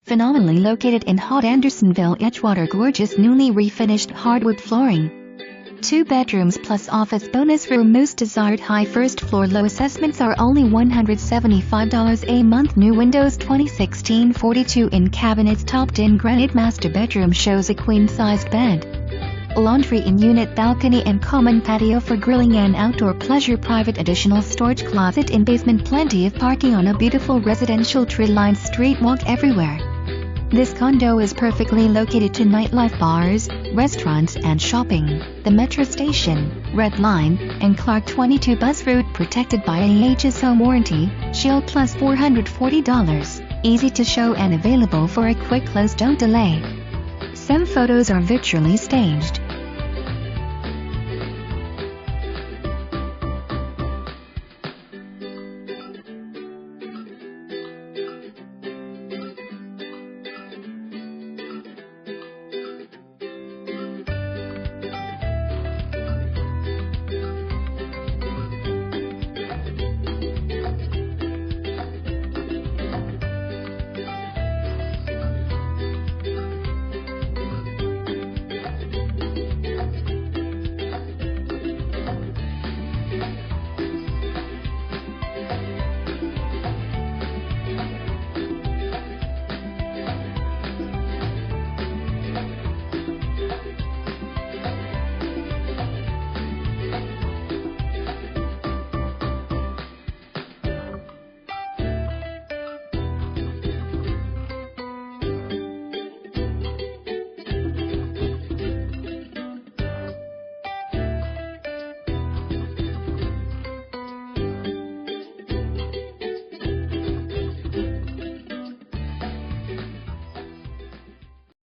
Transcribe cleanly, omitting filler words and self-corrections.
Phenomenally located in hot Andersonville, Edgewater. Gorgeous newly refinished hardwood flooring. 2 bedrooms plus office bonus room. Most desired high first floor. Low assessments are only $175 a month. New windows 2016-42 cabinets. Topped-in granite. Master bedroom shows a queen-sized bed. Laundry in unit. Balcony and common patio for grilling and outdoor pleasure. Private additional storage closet in basement. Plenty of parking on a beautiful residential tree-lined street. Walk everywhere. This condo is perfectly located to nightlife, bars, restaurants and shopping, the METRA station, Red Line, and Clark 22 bus route. Protected by AH's home warranty, Shield Plus $440. Easy to show and available for a quick close. Don't delay. Some photos are virtually staged.